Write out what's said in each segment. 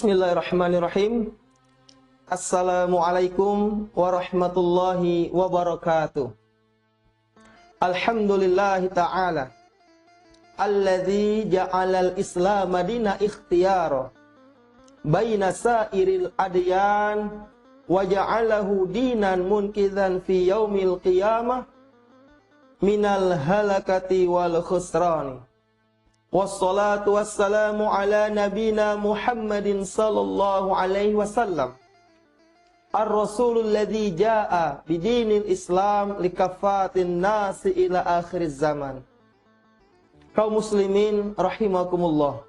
Bismillahirrahmanirrahim. Assalamualaikum warahmatullahi wabarakatuh. Alhamdulillahi ta'ala alladzi ja'alal islam dina ikhtiyara baina sairil adyan wa ja'alahu dinan munqidhan fi yaumil qiyamah minal halakati wal khusrani. Wassalatu wassalamu ala nabina Muhammadin sallallahu alaihi wasallam ar-rasulul ladzi jaa bidinil islam likaffatin nasi ila akhir zaman. Kaum muslimin rahimakumullah,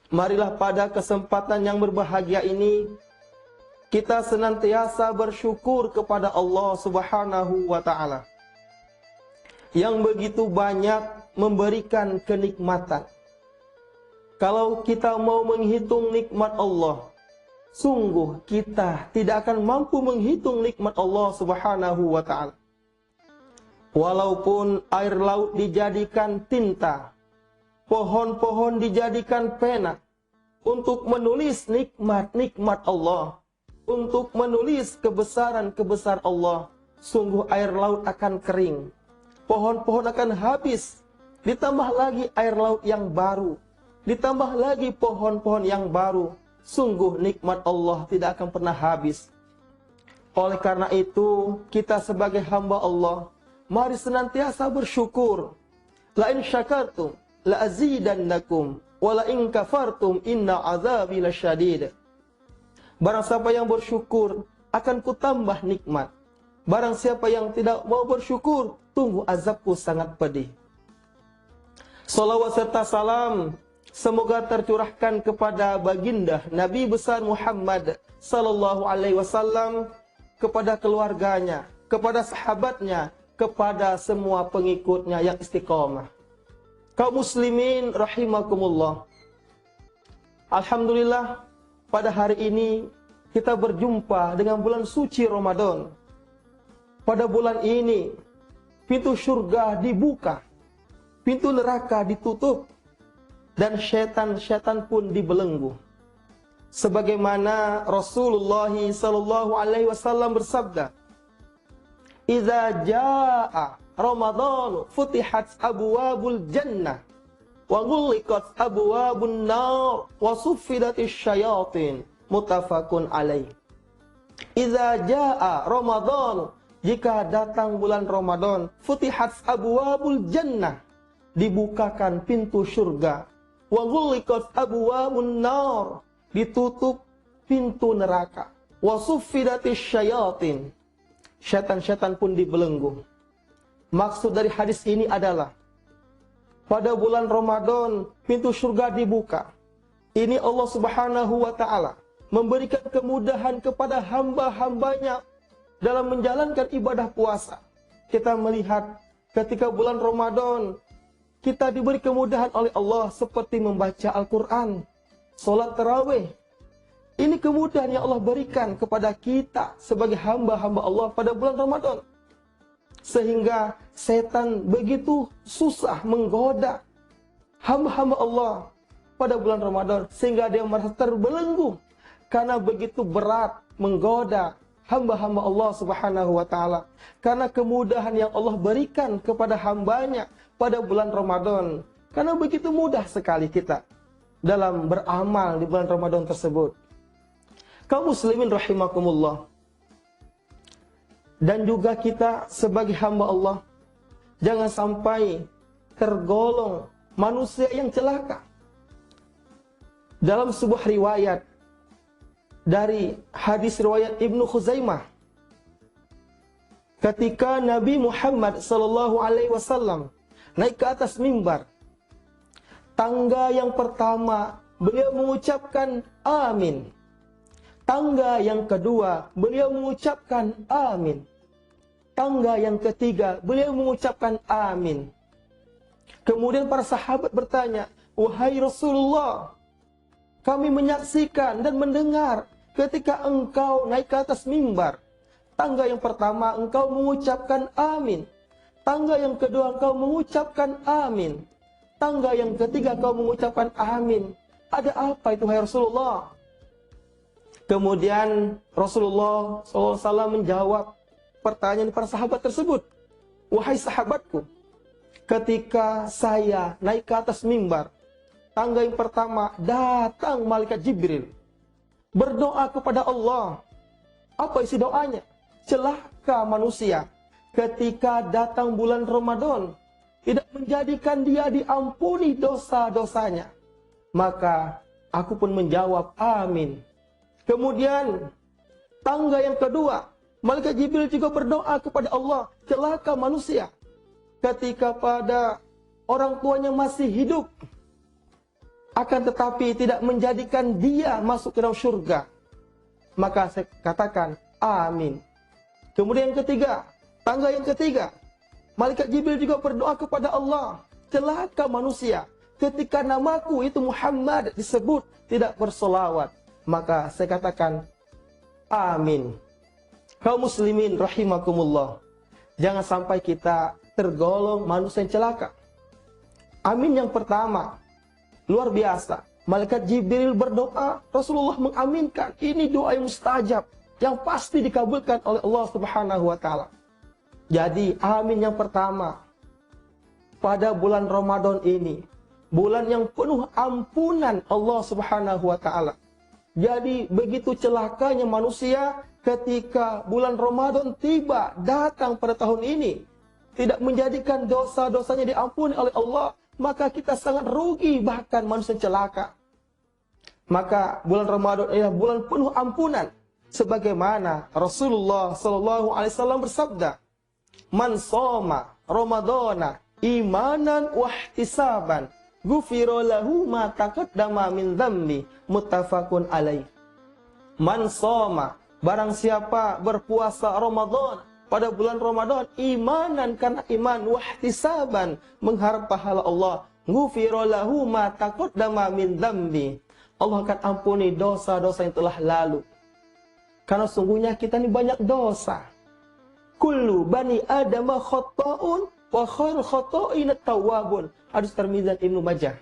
marilah pada kesempatan yang berbahagia ini kita senantiasa bersyukur kepada Allah Subhanahu wa ta'ala yang begitu banyak memberikan kenikmatan. Kalau kita mau menghitung nikmat Allah, sungguh kita tidak akan mampu menghitung nikmat Allah Subhanahu wa ta'ala. Walaupun air laut dijadikan tinta, pohon-pohon dijadikan pena untuk menulis nikmat-nikmat Allah, untuk menulis kebesaran-kebesaran Allah, sungguh air laut akan kering, pohon-pohon akan habis. Ditambah lagi air laut yang baru, ditambah lagi pohon-pohon yang baru. Sungguh nikmat Allah tidak akan pernah habis. Oleh karena itu, kita sebagai hamba Allah, mari senantiasa bersyukur. La in syakartum la azidannakum wa la in kafartum inna azabi lasyadid. Barang siapa yang bersyukur, akan kutambah nikmat. Barang siapa yang tidak mau bersyukur, tunggu azabku sangat pedih. Salawat serta salam semoga tercurahkan kepada baginda Nabi besar Muhammad sallallahu alaihi wasallam, kepada keluarganya, kepada sahabatnya, kepada semua pengikutnya yang istiqomah. Kaum muslimin rahimakumullah, alhamdulillah pada hari ini kita berjumpa dengan bulan suci Ramadan. Pada bulan ini pintu surga dibuka, pintu neraka ditutup, dan syaitan-syaitan pun dibelenggu. Sebagaimana Rasulullah sallallahu alaihi wasallam bersabda, "Idza jaa Ramadan futihat abwabul jannah wa ghulliqat abwabun nar wa suffidatis syayatin." Muttafaqun alaih. Idza jaa Ramadan, jika datang bulan Ramadan, futihat abwabul jannah, dibukakan pintu surga, wa ghulliqat abwabun nar, ditutup pintu neraka, wa suffidatis syayatin, syaitan-syaitan pun dibelenggu. Maksud dari hadis ini adalah pada bulan Ramadan pintu surga dibuka. Ini Allah Subhanahu wa ta'ala memberikan kemudahan kepada hamba-hambanya dalam menjalankan ibadah puasa. Kita melihat ketika bulan Ramadan kita diberi kemudahan oleh Allah seperti membaca Al-Quran, sholat tarawih. Ini kemudahan yang Allah berikan kepada kita sebagai hamba-hamba Allah pada bulan Ramadan. Sehingga setan begitu susah menggoda hamba-hamba Allah pada bulan Ramadan, sehingga dia merasa terbelenggu karena begitu berat menggoda hamba-hamba Allah Subhanahu wa ta'ala, karena kemudahan yang Allah berikan kepada hambanya pada bulan Ramadan. Karena begitu mudah sekali kita dalam beramal di bulan Ramadan tersebut. Kaum muslimin rahimakumullah, dan juga kita sebagai hamba Allah, jangan sampai tergolong manusia yang celaka. Dalam sebuah riwayat dari hadis riwayat Ibnu Khuzaimah, ketika Nabi Muhammad sallallahu alaihi wasallam naik ke atas mimbar, tangga yang pertama beliau mengucapkan amin, tangga yang kedua beliau mengucapkan amin, tangga yang ketiga beliau mengucapkan amin. Kemudian para sahabat bertanya, "Wahai Rasulullah, kami menyaksikan dan mendengar ketika engkau naik ke atas mimbar, tangga yang pertama engkau mengucapkan amin, tangga yang kedua engkau mengucapkan amin, tangga yang ketiga engkau mengucapkan amin. Ada apa itu, hai Rasulullah?" Kemudian Rasulullah SAW menjawab pertanyaan para sahabat tersebut. Wahai sahabatku, ketika saya naik ke atas mimbar, tangga yang pertama datang malaikat Jibril. Berdoa kepada Allah. Apa isi doanya? Celaka manusia ketika datang bulan Ramadan, tidak menjadikan dia diampuni dosa-dosanya. Maka aku pun menjawab amin. Kemudian tangga yang kedua, malaikat Jibril juga berdoa kepada Allah. Celaka manusia ketika pada orang tuanya masih hidup, akan tetapi tidak menjadikan dia masuk ke dalam surga. Maka saya katakan amin. Kemudian yang ketiga, tangga yang ketiga, malaikat Jibril juga berdoa kepada Allah. Celaka manusia ketika namaku itu Muhammad disebut tidak bersolawat. Maka saya katakan amin. Kaum muslimin rahimakumullah, jangan sampai kita tergolong manusia yang celaka. Amin yang pertama, luar biasa. Malaikat Jibril berdoa, Rasulullah mengaminkan. Ini doa yang mustajab, yang pasti dikabulkan oleh Allah Subhanahu wa Ta'ala. Jadi, amin yang pertama, pada bulan Ramadan ini, bulan yang penuh ampunan Allah Subhanahu wa Ta'ala. Jadi, begitu celakanya manusia ketika bulan Ramadan tiba, datang pada tahun ini, tidak menjadikan dosa-dosanya diampuni oleh Allah, maka kita sangat rugi, bahkan manusia celaka. Maka bulan Ramadan adalah bulan penuh ampunan, sebagaimana Rasulullah SAW bersabda, "Man shoma Ramadana imanan wa ihtisaban, ghufira lahu ma taqaddama min dzambi." Muttafaqun alaih. Man shoma, barang siapa berpuasa Ramadan pada bulan Ramadan, imanan karena iman, wahtisaban, mengharap pahala Allah, ghufira lahu ma taqaddama min dzambi. Allah akan ampuni dosa-dosa yang telah lalu. Karena sungguhnya kita ini banyak dosa. Kullu bani adama khata'un wa khairul khata'in at-tawwabun. Hadis Tirmidzi dan Ibnu Majah.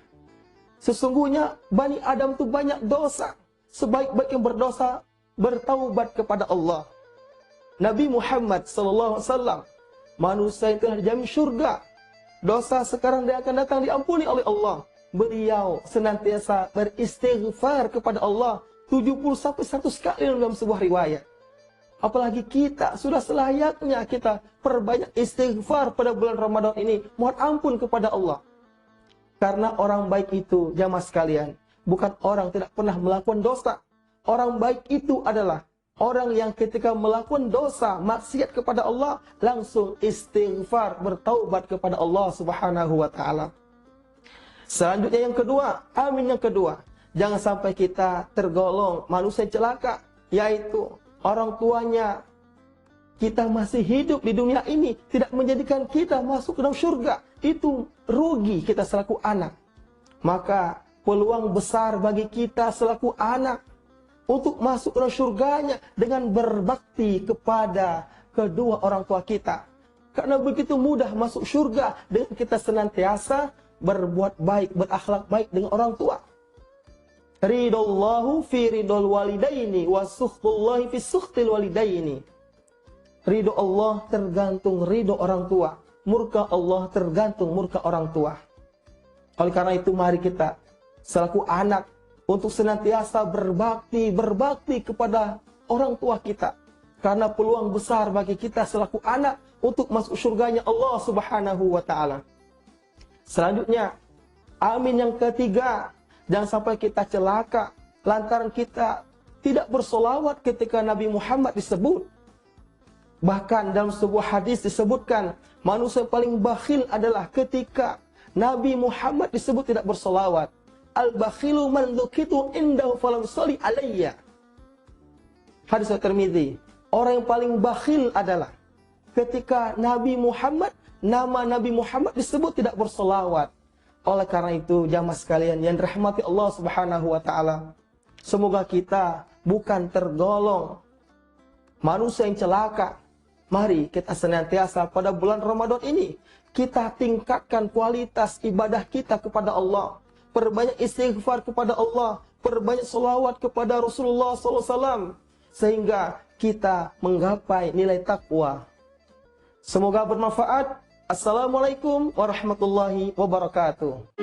Sesungguhnya Bani Adam itu banyak dosa. Sebaik-baik yang berdosa bertaubat kepada Allah. Nabi Muhammad SAW, manusia yang telah dijamin surga. Dosa sekarang dia akan datang diampuni oleh Allah. Beliau senantiasa beristighfar kepada Allah 70-100 kali dalam sebuah riwayat. Apalagi kita, sudah selayaknya kita perbanyak istighfar pada bulan Ramadan ini. Mohon ampun kepada Allah. Karena orang baik itu, jamaah sekalian, bukan orang tidak pernah melakukan dosa. Orang baik itu adalah orang yang ketika melakukan dosa, maksiat kepada Allah, langsung istighfar, bertaubat kepada Allah Subhanahu wa Ta'ala. Selanjutnya yang kedua, amin yang kedua, jangan sampai kita tergolong manusia celaka, yaitu orang tuanya kita masih hidup di dunia ini, tidak menjadikan kita masuk ke dalam surga. Itu rugi kita selaku anak. Maka peluang besar bagi kita selaku anak untuk masuk ke surganya dengan berbakti kepada kedua orang tua kita. Karena begitu mudah masuk surga dengan kita senantiasa berbuat baik, berakhlak baik dengan orang tua. Ridallahu fi ridal walidaini wa sukhtullahi fi sukhtil walidaini. Ridho Allah tergantung ridho orang tua. Murka Allah tergantung murka orang tua. Oleh karena itu mari kita selaku anak untuk senantiasa berbakti kepada orang tua kita. Karena peluang besar bagi kita selaku anak untuk masuk surganya Allah Subhanahu wa Ta'ala. Selanjutnya, amin yang ketiga, jangan sampai kita celaka lantaran kita tidak bersolawat ketika Nabi Muhammad disebut. Bahkan dalam sebuah hadis disebutkan, manusia yang paling bakhil adalah ketika Nabi Muhammad disebut tidak bersolawat. Al-bakhilu man dzukitu indahu falam sholli alayya. Hadis Tirmidzi. Orang yang paling bakhil adalah ketika Nabi Muhammad, nama Nabi Muhammad disebut tidak bersolawat. Oleh karena itu, jamaah sekalian yang dirahmati Allah Subhanahu wa Ta'ala, semoga kita bukan tergolong manusia yang celaka. Mari kita senantiasa pada bulan Ramadan ini kita tingkatkan kualitas ibadah kita kepada Allah. Perbanyak istighfar kepada Allah, perbanyak selawat kepada Rasulullah SAW, sehingga kita menggapai nilai takwa. Semoga bermanfaat. Assalamualaikum warahmatullahi wabarakatuh.